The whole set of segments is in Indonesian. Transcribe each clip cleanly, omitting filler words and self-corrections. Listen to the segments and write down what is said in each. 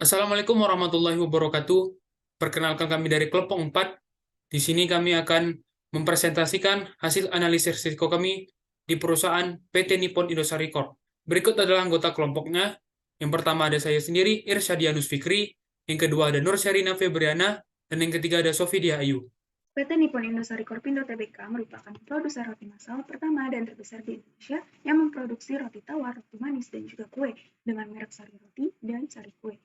Assalamualaikum warahmatullahi wabarakatuh. Perkenalkan kami dari kelompok 4. Di sini kami akan mempresentasikan hasil analisis risiko kami di perusahaan PT Nippon Indosari Corp. Berikut adalah anggota kelompoknya. Yang pertama ada saya sendiri, Irsyadianus Fikri. Yang kedua ada Nur Syarina Febriana. Dan yang ketiga ada Sofidia Ayu. PT Nippon Indosari Corpindo Tbk merupakan produsen roti massal pertama dan terbesar di Indonesia yang memproduksi roti tawar, roti manis, dan juga kue dengan merek Sari Roti dan Sari Kue.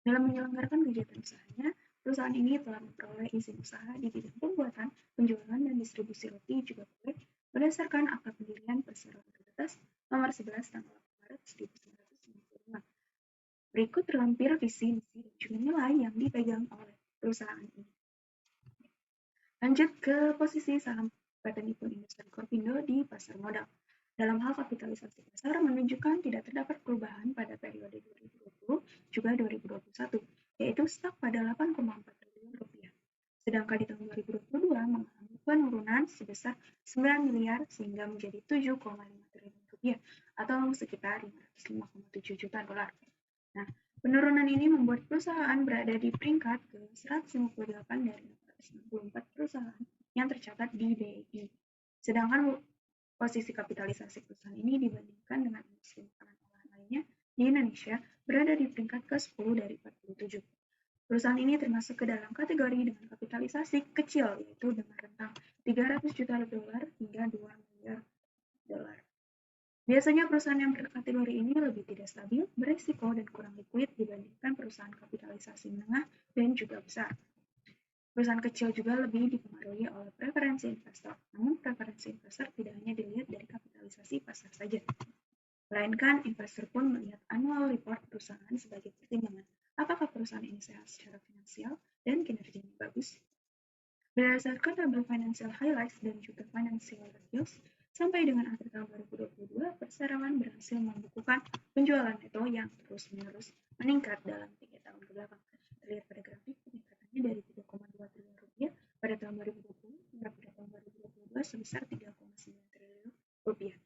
Dalam menyelenggarakan kegiatan usahanya, perusahaan ini telah memperoleh izin usaha di bidang pembuatan, penjualan, dan distribusi roti juga kue berdasarkan Akta Pendirian Perseroan Terbatas Nomor 11 Tanggal 8 Maret 1995. Berikut terlampir visi, misi, dan juga nilai yang dipegang oleh perusahaan ini. Lanjut ke posisi saham PT Nippon Indosari Corpindo di pasar modal. Dalam hal kapitalisasi pasar menunjukkan tidak terdapat perubahan pada periode 2020 juga 2021, yaitu stuck pada 8,4 triliun rupiah. Sedangkan di tahun 2022 mengalami penurunan sebesar 9 miliar sehingga menjadi 7,5 triliun rupiah atau sekitar 505,7 juta dolar. Nah, penurunan ini membuat perusahaan berada di peringkat ke-158 dari 464 perusahaan yang tercatat di BI. Sedangkan posisi kapitalisasi perusahaan ini dibandingkan dengan industri makanan olahan lainnya di Indonesia berada di peringkat ke-10 dari 47. Perusahaan ini termasuk ke dalam kategori dengan kapitalisasi kecil, yaitu dengan rentang 300 juta dolar hingga 2 miliar dolar. Biasanya perusahaan yang berkategori ini lebih tidak stabil, beresiko, dan kurang likuid dibandingkan perusahaan kapitalisasi menengah dan juga besar. Perusahaan kecil juga lebih dipengaruhi oleh preferensi investor, namun preferensi investor tidak hanya dilihat dari kapitalisasi pasar saja, melainkan investor pun melihat annual report perusahaan sebagai pertimbangan apakah perusahaan ini sehat secara finansial dan kinerjanya bagus. Berdasarkan tabel Financial Highlights dan juga Financial Reviews, sampai dengan akhir tahun 2022, perseroan berhasil membukukan penjualan neto yang terus-menerus meningkat dalam 3 tahun kebelakang. Terlihat pada grafik peningkatannya dari 3,2 triliun rupiah pada tahun 2020 hingga pada tahun 2022 sebesar 3,9 triliun rupiah.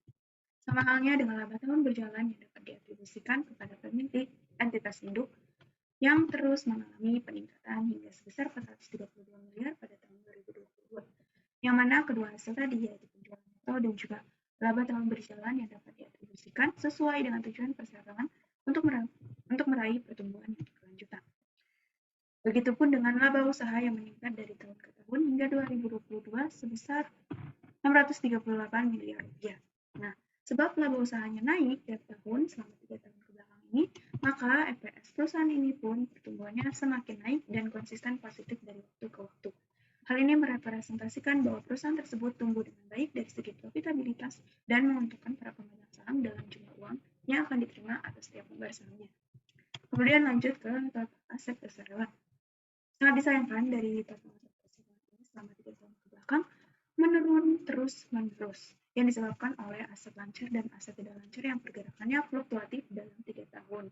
Sama halnya dengan laba tahun berjalan yang dapat diatribusikan kepada pemilik entitas induk yang terus mengalami peningkatan hingga sebesar 432 miliar pada tahun 2022, yang mana kedua hasil tadi yaitu penjualan neto dan juga laba tahun berjalan yang dapat diatribusikan sesuai dengan tujuan perseroan untuk meraih pertumbuhan yang berkelanjutan. Begitupun dengan laba usaha yang meningkat dari tahun ke tahun hingga 2022 sebesar 638 miliar rupiah. Nah, sebab laba usahanya naik tiap tahun selama 3 tahun kebelakang ini, maka EPS perusahaan ini pun pertumbuhannya semakin naik dan konsisten positif dari waktu ke waktu. Hal ini merepresentasikan bahwa perusahaan tersebut tumbuh dengan baik dari segi profitabilitas dan menguntungkan para pemegang saham dalam jumlah uang yang akan diterima atas setiap lembar sahamnya. Kemudian lanjut ke total aset perseroan. Sangat disayangkan dari total aset perseroan ini selama 3 tahun kebelakang menurun terus-menerus yang disebabkan oleh aset lancar dan aset tidak lancar yang pergerakannya fluktuatif dalam 3 tahun,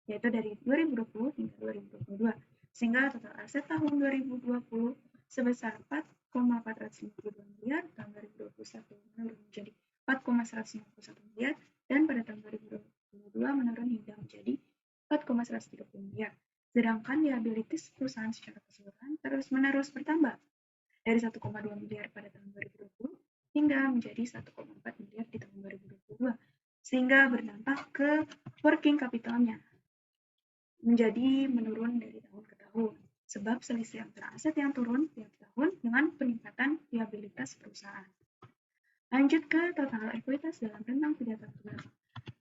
yaitu dari 2020 hingga 2022, sehingga total aset tahun 2020 sebesar 4,452 miliar, tahun 2021 menurun menjadi 4,151 miliar, dan pada tahun 2022 menurun hingga menjadi 4,130 miliar. Sedangkan liabilities perusahaan secara keseluruhan terus-menerus bertambah dari 1,2 miliar pada tahun 2020 hingga menjadi 1,4 miliar di tahun 2022, sehingga berdampak ke working capital-nya menjadi menurun dari tahun ke tahun, sebab selisih antara aset yang turun tiap tahun dengan peningkatan liabilitas perusahaan. Lanjut ke total ekuitas dalam rentang 3 tahun kebelakang.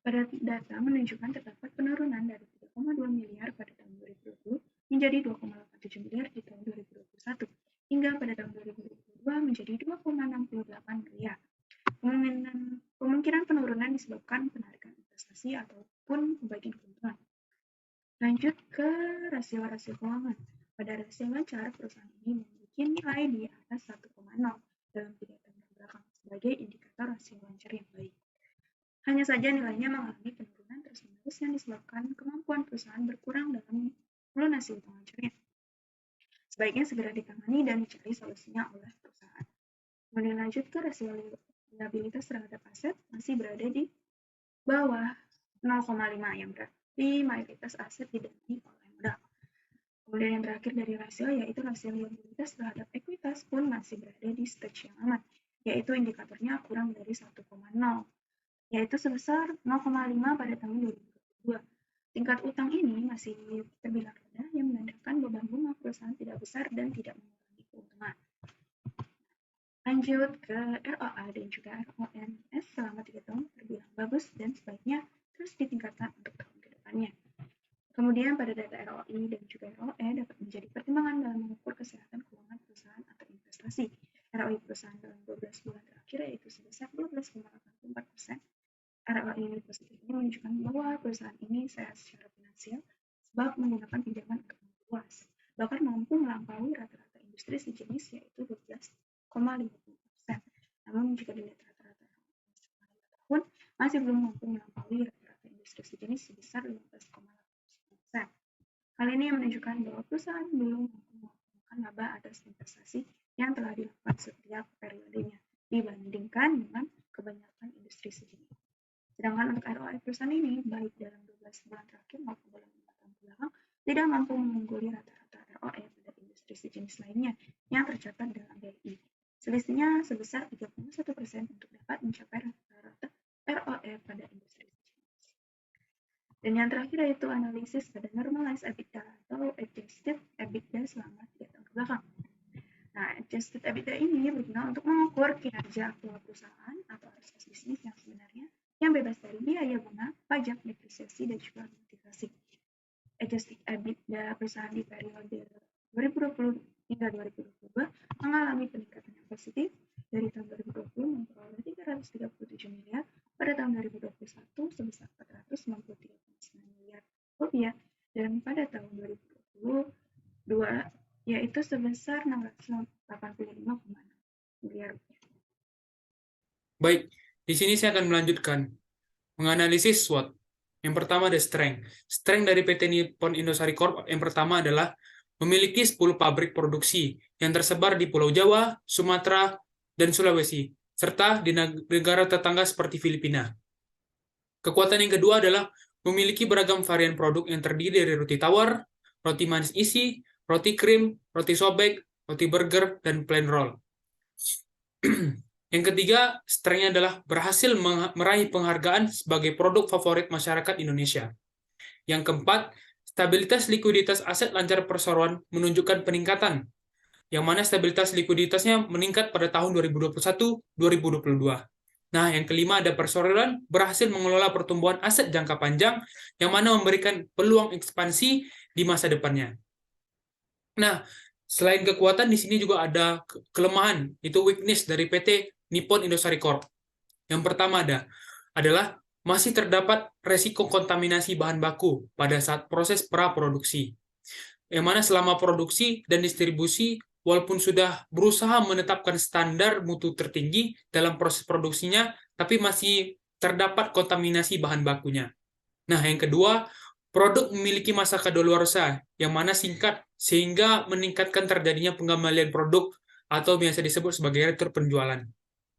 Pada data menunjukkan terdapat penurunan dari 3,2 miliar pada tahun 2020 menjadi 2,87 miliar di tahun 2021, hingga pada tahun 2022 menjadi 2,68 miliar. Kemungkinan penurunan disebabkan penarikan investasi ataupun pembagian keuntungan. Lanjut ke rasio-rasio keuangan. Pada rasio lancar, perusahaan ini memiliki nilai di atas 1,0 dalam 3 tahun kebelakang sebagai indikator rasio lancar yang baik. Hanya saja nilainya mengalami penurunan terus-menerus yang disebabkan kemampuan perusahaan berkurang dalam melunasi utang lancarnya. Sebaiknya segera ditangani dan dicari solusinya oleh perusahaan. Kemudian lanjut ke rasio liabilitas terhadap aset masih berada di bawah 0,5 yang berarti mayoritas aset didanai oleh modal. Kemudian yang terakhir dari rasio yaitu rasio likuiditas terhadap ekuitas pun masih berada di stage yang aman, yaitu indikatornya kurang dari 1,0, yaitu sebesar 0,5 pada tahun 2022. Tingkat utang ini masih terbilang rendah yang menandakan beban bunga perusahaan tidak besar dan tidak mengurangi keuntungan. Lanjut ke ROA dan juga RONS selama 3 tahun terbilang bagus dan sebaiknya terus ditingkatkan untuk tahun ke depannya. Kemudian pada data ROI dan juga ROE dapat menjadi pertimbangan dalam mengukur kesehatan keuangan perusahaan atau investasi. ROI perusahaan dalam 12 bulan terakhir yaitu sebesar 12,84%. ROI positif ini menunjukkan bahwa perusahaan ini sehat secara finansial sebab menggunakan pinjaman untuk luas, bahkan mampu melampaui rata-rata industri sejenis yaitu 12,50%. Namun jika dilihat rata-rata selama 5 tahun masih belum mampu melampaui rata-rata industri sejenis sebesar 15,8%. Hal ini menunjukkan bahwa perusahaan belum mampu menghasilkan laba atas investasi yang telah dilakukan setiap periodenya dibandingkan dengan kebanyakan industri sejenis. Sedangkan untuk ROI perusahaan ini, baik dalam 12 bulan terakhir maupun dalam 5 tahun belakang, tidak mampu mengungguli rata-rata ROE pada industri sejenis lainnya yang tercatat dalam BI. Selisihnya sebesar 3,1% untuk dapat mencapai rata-rata ROE pada industri sejenis. Dan yang terakhir yaitu analisis pada normalized EBITDA atau adjusted EBITDA selama 3 tahun kebelakang. Nah, adjusted EBITDA ini berguna untuk mengukur kinerja aktual perusahaan atau arus kas bisnis yang sebenarnya yang bebas dari biaya bunga, pajak, depresiasi, dan juga amortisasi. Adjusted EBITDA perusahaan di periode 2020 hingga 2022 mengalami peningkatan yang positif dari tahun 2020 memperoleh 337 miliar, pada tahun 2021 sebesar 493,9 miliar rupiah, dan pada tahun 2022 yaitu sebesar 685,6 miliar rupiah. Baik, di sini saya akan melanjutkan menganalisis SWOT. Yang pertama ada strength. Strength dari PT Nippon Indosari Corp yang pertama adalah memiliki 10 pabrik produksi yang tersebar di Pulau Jawa, Sumatera, dan Sulawesi, serta di negara tetangga seperti Filipina. Kekuatan yang kedua adalah memiliki beragam varian produk yang terdiri dari roti tawar, roti manis isi, roti krim, roti sobek, roti burger, dan plain roll. Yang ketiga, strength-nya adalah berhasil meraih penghargaan sebagai produk favorit masyarakat Indonesia. Yang keempat, stabilitas likuiditas aset lancar perseroan menunjukkan peningkatan, yang mana stabilitas likuiditasnya meningkat pada tahun 2021-2022. Nah, yang kelima ada perseroan berhasil mengelola pertumbuhan aset jangka panjang, yang mana memberikan peluang ekspansi di masa depannya. Nah, selain kekuatan, di sini juga ada kelemahan, itu weakness dari PT Nippon Indosari Corp. Yang pertama adalah masih terdapat resiko kontaminasi bahan baku pada saat proses praproduksi. Yang mana selama produksi dan distribusi, walaupun sudah berusaha menetapkan standar mutu tertinggi dalam proses produksinya, tapi masih terdapat kontaminasi bahan bakunya. Nah, yang kedua, produk memiliki masa kadaluarsa yang mana singkat sehingga meningkatkan terjadinya pengembalian produk atau biasa disebut sebagai retur penjualan.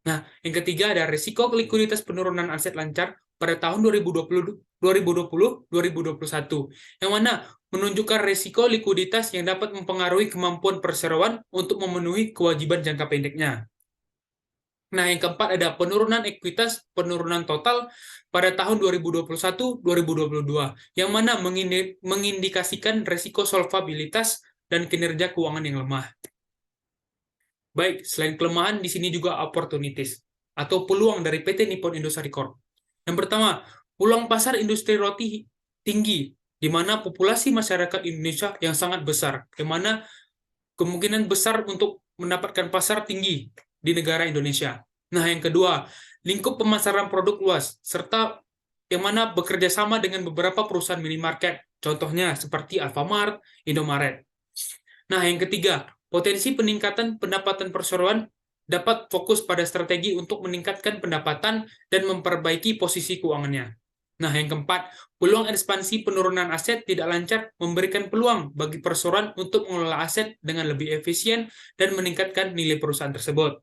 Nah, yang ketiga ada risiko likuiditas penurunan aset lancar pada tahun 2020-2021, yang mana menunjukkan risiko likuiditas yang dapat mempengaruhi kemampuan perseroan untuk memenuhi kewajiban jangka pendeknya. Nah, yang keempat ada penurunan ekuitas, penurunan total pada tahun 2021-2022, yang mana mengindikasikan risiko solvabilitas dan kinerja keuangan yang lemah. Baik, selain kelemahan, di sini juga opportunities atau peluang dari PT Nippon Indosari Corp. Yang pertama, peluang pasar industri roti tinggi, di mana populasi masyarakat Indonesia yang sangat besar, di mana kemungkinan besar untuk mendapatkan pasar tinggi di negara Indonesia. Nah, yang kedua, lingkup pemasaran produk luas, serta yang mana bekerja sama dengan beberapa perusahaan minimarket, contohnya seperti Alfamart, Indomaret. Nah, yang ketiga, potensi peningkatan pendapatan perseroan dapat fokus pada strategi untuk meningkatkan pendapatan dan memperbaiki posisi keuangannya. Nah, yang keempat, peluang ekspansi penurunan aset tidak lancar memberikan peluang bagi perseroan untuk mengelola aset dengan lebih efisien dan meningkatkan nilai perusahaan tersebut.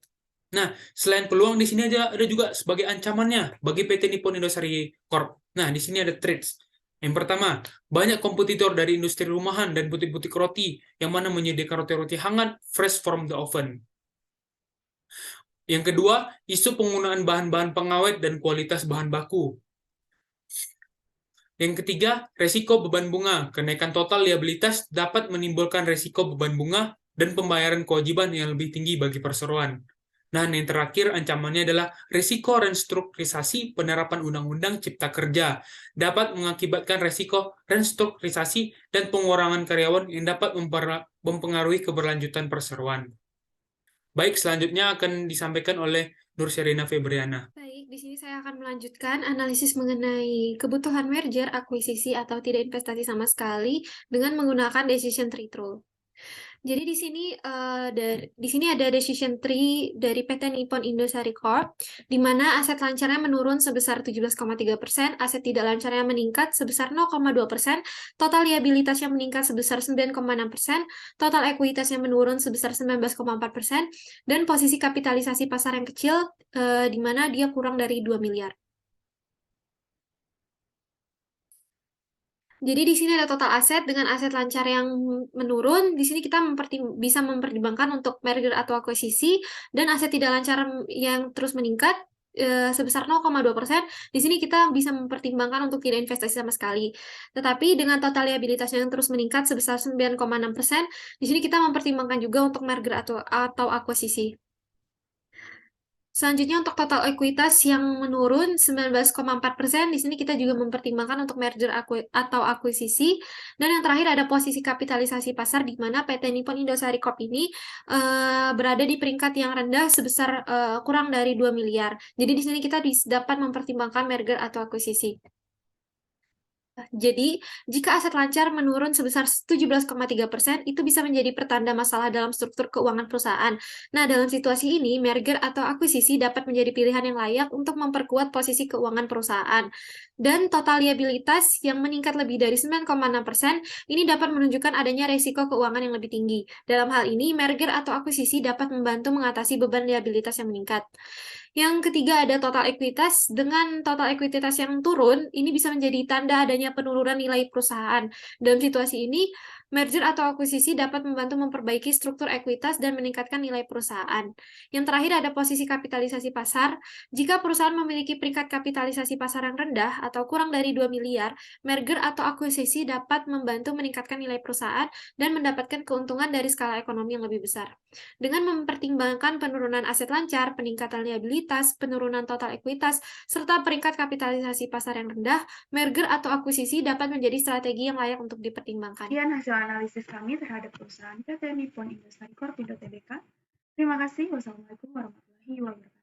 Nah, selain peluang, di sini ada juga sebagai ancamannya bagi PT Nippon Indosari Corp. Nah, di sini ada threats. Yang pertama, banyak kompetitor dari industri rumahan dan butik-butik roti yang mana menyediakan roti-roti hangat fresh from the oven. Yang kedua, isu penggunaan bahan-bahan pengawet dan kualitas bahan baku. Yang ketiga, resiko beban bunga. Kenaikan total liabilitas dapat menimbulkan resiko beban bunga dan pembayaran kewajiban yang lebih tinggi bagi perseroan. Nah, yang terakhir ancamannya adalah risiko restrukturisasi penerapan Undang-Undang Cipta Kerja dapat mengakibatkan risiko restrukturisasi dan pengurangan karyawan yang dapat mempengaruhi keberlanjutan perseroan. Baik, selanjutnya akan disampaikan oleh Nur Sherina Febriana. Baik, di sini saya akan melanjutkan analisis mengenai kebutuhan merger, akuisisi, atau tidak investasi sama sekali dengan menggunakan decision tree rule. Jadi di sini ada decision tree dari PT Nippon Indosari Corp, di mana aset lancarnya menurun sebesar 17,3%, aset tidak lancarnya meningkat sebesar 0,2%, total liabilitasnya meningkat sebesar 9,6%, total ekuitasnya menurun sebesar 19,4%, dan posisi kapitalisasi pasar yang kecil, di mana dia kurang dari 2 miliar. Jadi di sini ada total aset dengan aset lancar yang menurun. Di sini kita bisa mempertimbangkan untuk merger atau akuisisi, dan aset tidak lancar yang terus meningkat sebesar 0,2%. Di sini kita bisa mempertimbangkan untuk tidak investasi sama sekali. Tetapi dengan total liabilitas yang terus meningkat sebesar 9,6%, di sini kita mempertimbangkan juga untuk merger atau akuisisi. Selanjutnya untuk total ekuitas yang menurun 19,4%, di sini kita juga mempertimbangkan untuk merger atau akuisisi. Dan yang terakhir ada posisi kapitalisasi pasar, di mana PT Nippon Indosari Corp ini berada di peringkat yang rendah sebesar kurang dari 2 miliar. Jadi di sini kita dapat mempertimbangkan merger atau akuisisi. Jadi, jika aset lancar menurun sebesar 17,3%, itu bisa menjadi pertanda masalah dalam struktur keuangan perusahaan. Nah, dalam situasi ini, merger atau akuisisi dapat menjadi pilihan yang layak untuk memperkuat posisi keuangan perusahaan. Dan total liabilitas yang meningkat lebih dari 9,6%, ini dapat menunjukkan adanya resiko keuangan yang lebih tinggi. Dalam hal ini, merger atau akuisisi dapat membantu mengatasi beban liabilitas yang meningkat. Yang ketiga ada total ekuitas. Dengan total ekuitas yang turun, ini bisa menjadi tanda adanya penurunan nilai perusahaan. Dalam situasi ini, merger atau akuisisi dapat membantu memperbaiki struktur ekuitas dan meningkatkan nilai perusahaan. Yang terakhir ada posisi kapitalisasi pasar. Jika perusahaan memiliki peringkat kapitalisasi pasar yang rendah atau kurang dari 2 miliar, merger atau akuisisi dapat membantu meningkatkan nilai perusahaan dan mendapatkan keuntungan dari skala ekonomi yang lebih besar. Dengan mempertimbangkan penurunan aset lancar, peningkatan liabilitas, penurunan total ekuitas, serta peringkat kapitalisasi pasar yang rendah, merger atau akuisisi dapat menjadi strategi yang layak untuk dipertimbangkan. Sekian hasil analisis kami terhadap perusahaan PT Nippon Indosari Corp Indo Tbk. Terima kasih. Wassalamualaikum warahmatullahi wabarakatuh.